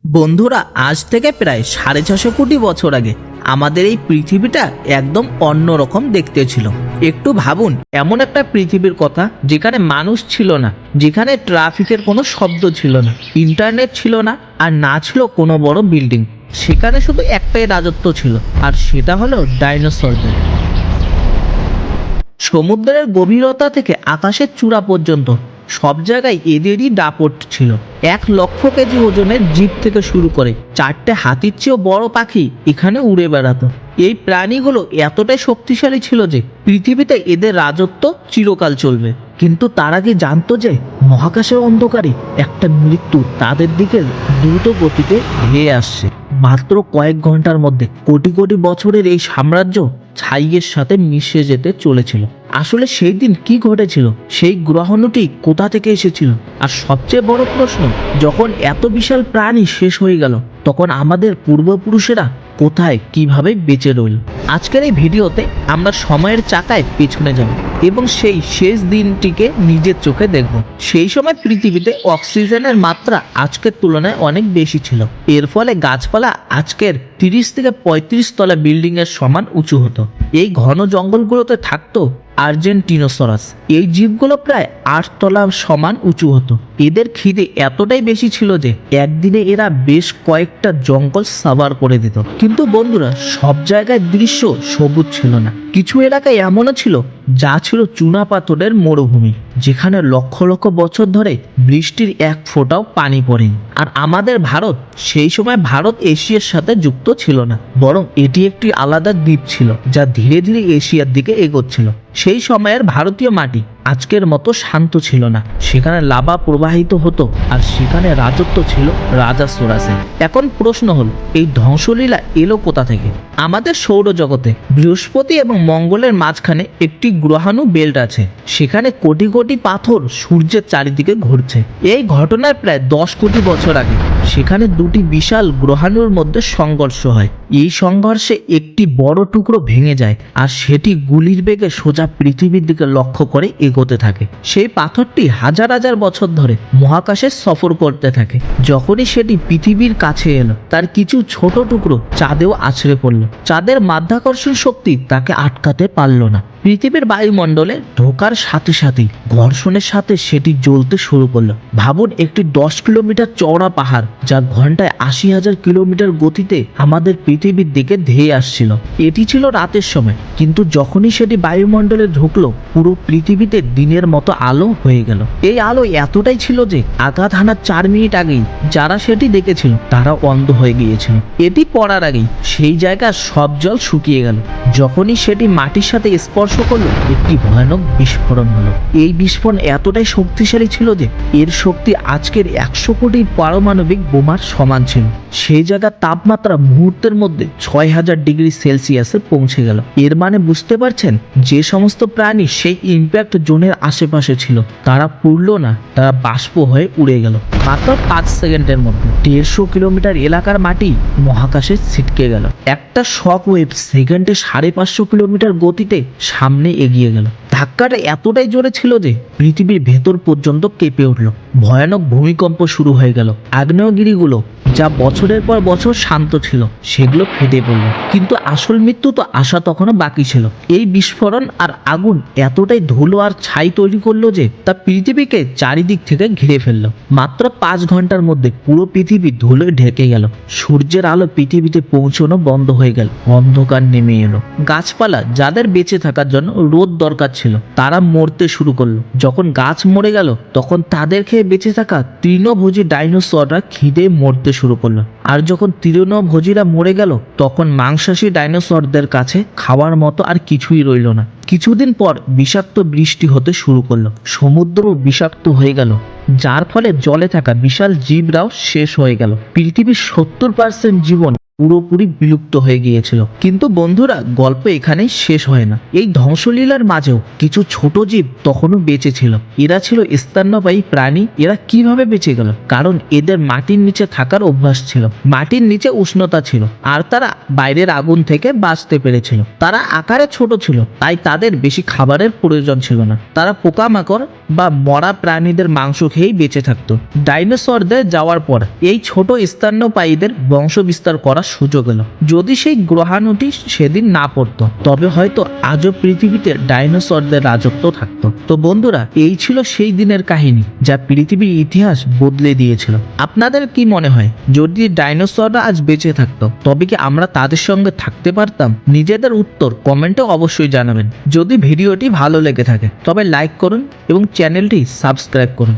বন্ধুরা, আজ থেকে প্রায় 650 কোটি বছর আগে আমাদের এই পৃথিবীটা একদম অন্যরকম দেখতে ছিল। একটু ভাবুন, এমন একটা পৃথিবীর কথা যেখানে মানুষ ছিল না, যেখানে ট্রাফিকের কোনো শব্দ ছিল না, ইন্টারনেট ছিল না, আর না ছিল কোনো বড় বিল্ডিং। সেখানে শুধু একটাই রাজত্ব ছিল, আর সেটা হলো ডাইনোসরদের। সমুদ্রের গভীরতা থেকে আকাশের চূড়া পর্যন্ত সব জায়গায় এদেরই দাপট ছিল। 1,00,000 কেজি ওজনের জিপ থেকে শুরু করে 4টে হাতির চেয়েও বড় পাখি এখানে উড়ে বেড়াতো। এই প্রাণীগুলো এতটাই শক্তিশালী ছিল যে পৃথিবীতে এদের রাজত্ব চিরকাল চলবে। কিন্তু তারা কি জানতো যে মহাকাশের অন্ধকারে একটা মৃত্যু তাদের দিকে দ্রুত গতিতে ধেয়ে আসছে? মাত্র কয়েক ঘন্টার মধ্যে কোটি কোটি বছরের এই সাম্রাজ্য ছাইয়ের সাথে মিশে যেতে চলেছিল। আসলে সেই দিন কি ঘটেছিল? সেই গ্রহাণুটি কোথা থেকে এসেছিল? আর সবচেয়ে বড় প্রশ্ন, যখন এত বিশাল প্রাণী শেষ হয়ে গেল, তখন আমাদের পূর্বপুরুষেরা কোথায়, কিভাবে বেঁচে রইল? আজকের এই ভিডিওতে আমরা সময়ের চাকায় পেছনে যাব এবং সেই শেষ দিনটিকে নিজের চোখে দেখব। সেই সময় পৃথিবীতে অক্সিজেনের মাত্রা আজকের তুলনায় অনেক বেশি ছিল। এর ফলে গাছপালা আজকের 30 থেকে 35 তলা বিল্ডিং এর সমান উঁচু হতো। এই ঘন জঙ্গলগুলোতে থাকতো আর্জেন্টিনোসরাস। এই জীবগুলো প্রায় 8 তলা সমান উঁচু হতো। এদের খিদে এতটাই বেশি ছিল যে একদিনে এরা বেশ কয়েকটা জঙ্গল সাভার করে দিত। কিন্তু বন্ধুরা, সব জায়গায় দৃশ্য সবুজ ছিল না। কিছু এলাকায় এমনও ছিল যা ছিল চুনা পাথরের মরুভূমি, যেখানে লক্ষ লক্ষ বছর ধরে বৃষ্টির এক ফোঁটাও পানি পড়েনি। আর আমাদের ভারত, সেই সময় ভারত এশিয়ার সাথে যুক্ত ছিল না, বরং এটি একটি আলাদা দ্বীপ ছিল যা ধীরে ধীরে এশিয়ার দিকে এগোচ্ছিল। সেই সময়ের ভারতীয় মাটি আজকের মতো শান্ত ছিল না। সেখানে লাভা প্রবাহিত হতো, আর সেখানে রাজত্ব ছিল রাজা সোরাসের। এখন প্রশ্ন হলো, এই ধ্বংসলীলা এলো কোথা থেকে? আমাদের সৌরজগতে বৃহস্পতি এবং মঙ্গলের মাঝখানে একটি গ্রহাণু বেল্ট আছে। সেখানে কোটি কোটি পাথর সূর্যের চারিদিকে ঘুরছে। এই ঘটনার প্রায় 10 কোটি বছর আগে সেখানে দুটি বিশাল গ্রহাণুর মধ্যে সংঘর্ষ হয়। এই সংঘর্ষে একটি বড় টুকরো ভেঙে যায়, আর সেটি গুলির বেগে সোজা পৃথিবীর দিকে লক্ষ্য করে এগোতে থাকে। সেই পাথরটি হাজার হাজার বছর ধরে মহাকাশে সফর করতে থাকে। যখনই সেটি পৃথিবীর কাছে এলো, তার কিছু ছোট টুকরো চাঁদেও আছড়ে পড়ল। চাঁদের মাধ্যাকর্ষণ শক্তি তাকে আটকাতে পারল না। পৃথিবীর বায়ুমণ্ডলে ঢোকার সাথে সাথেই ঘর্ষণের সাথে সেটি জ্বলতে শুরু করলো। ভাবুন, একটি 10 কিলোমিটার চওড়া পাহাড় যা ঘন্টায় 80,000 কিলোমিটার গতিতে আমাদের পৃথিবীর দিকে ধেয়ে আসছিল। এটি ছিল রাতের সময়, কিন্তু যখনই সেটি বায়ুমণ্ডলে ঢুকলো, পুরো পৃথিবীতে দিনের মতো আলো হয়ে গেল। এই আলো এতটাই ছিল যে আঘাত হানার 4 মিনিট আগেই যারা সেটি দেখেছিল তারা অন্ধ হয়ে গিয়েছিল। এটি পড়ার আগেই সেই জায়গার সব জল শুকিয়ে গেল। যখনই সেটি মাটির সাথে স্পর্শ করলো, একটি ভয়ানক বিস্ফোরণ হলো। এই বিস্ফোরণ এতটাই শক্তিশালী ছিল যে এর শক্তি আজকের 100 কোটি পারমাণবিক বোমার সমান ছিল। সেই জায়গার তাপমাত্রা মুহূর্তের মধ্যে 6000 ডিগ্রি সেলসিয়াসে পৌঁছে গেল। এর মানে বুঝতে পারছেন, যে সমস্ত প্রাণী সেই ইম্প্যাক্ট জোনের আশেপাশে ছিল তারা পুড়ল না, তারা বাষ্প হয়ে উড়ে গেল। মাত্র 5 সেকেন্ডের মধ্যে 150 কিলোমিটার এলাকার মাটি মহাকাশে ছিটকে গেল। একটা শক ওয়েভ সেকেন্ডে 550 কিলোমিটার গতিতে সামনে এগিয়ে গেল। ধাক্কাটা এতটাই জোরে ছিল যে পৃথিবীর ভেতর পর্যন্ত কেঁপে উঠল। ভয়ানক ভূমিকম্প শুরু হয়ে গেল। আগ্নেয়গিরিগুলো যা বছরের পর বছর শান্ত ছিল, সেগুলো ফেটে পড়ল। কিন্তু আসল মৃত্যু তো আসা তখনও বাকি ছিল। এই বিস্ফোরণ আর আগুন এতটাই ধুলো আর ছাই তৈরি করলো যে তা পৃথিবীকে চারিদিক থেকে ঘিরে ফেললো। মাত্র 5 ঘন্টার মধ্যে পুরো পৃথিবী ধুলোয় ঢেকে গেল। সূর্যের আলো পৃথিবীতে পৌঁছানো বন্ধ হয়ে গেল। অন্ধকার নেমে এলো। গাছপালা, যাদের বেঁচে থাকার জন্য রোদ দরকার ছিল, তারা মরতে শুরু করলো। যখন গাছ মরে গেল, তখন তাদের খেয়ে বেঁচে থাকা তৃণভোজী ডাইনোসররা খিদে মরতে শুরু করলো। আর যখন তৃণভোজীরা মরে গেল, তখন মাংসাশী ডাইনোসরদের কাছে খাওয়ার মতো আর কিছুই রইল না। কিছুদিন পর বিষাক্ত বৃষ্টি হতে শুরু করলো। সমুদ্রও বিষাক্ত হয়ে গেল, যার ফলে জলে থাকা বিশাল জীবরাও শেষ হয়ে গেল। পৃথিবীর 70% জীবন পুরোপুরি বিলুপ্ত হয়ে গিয়েছিল। কিন্তু বন্ধুরা, গল্প এখানেই শেষ হয় না। এই ধ্বংসলীলার মাঝেও কিছু ছোট জীব তখনও বেঁচে ছিল। এরা ছিল স্তন্যপায়ী প্রাণী। এরা কিভাবে বেঁচে গেল? কারণ এদের মাটির নিচে থাকার অভ্যাস ছিল। মাটির নিচে উষ্ণতা ছিল, আর তারা বাইরের আগুন থেকে বাঁচতে পেরেছিল। তারা আকারে ছোট ছিল, তাই তাদের বেশি খাবারের প্রয়োজন ছিল না। তারা পোকামাকড় বা মরা প্রাণীদের মাংস খেয়েই বেঁচে থাকতো। ডাইনোসরদের যাওয়ার পর এই ছোট স্তন্যপায়ীদের বংশ বিস্তার করার সুযোগ এলো। যদি সেই গ্রহাণুটি সেদিন না পড়তো, তবে হয়তো আজও পৃথিবীতে ডাইনোসরদের রাজত্ব থাকতো। তো বন্ধুরা, এই ছিল সেই দিনের কাহিনী যা পৃথিবীর ইতিহাস বদলে দিয়েছিল। আপনাদের কি মনে হয়, যদি ডাইনোসররা আজ বেঁচে থাকতো, তবে কি আমরা তাদের সঙ্গে থাকতে পারতাম? নিজেদের উত্তর কমেন্টে অবশ্যই জানাবেন। যদি ভিডিওটি ভালো লেগে থাকে তবে লাইক করুন এবং চ্যানেলটি সাবস্ক্রাইব করুন।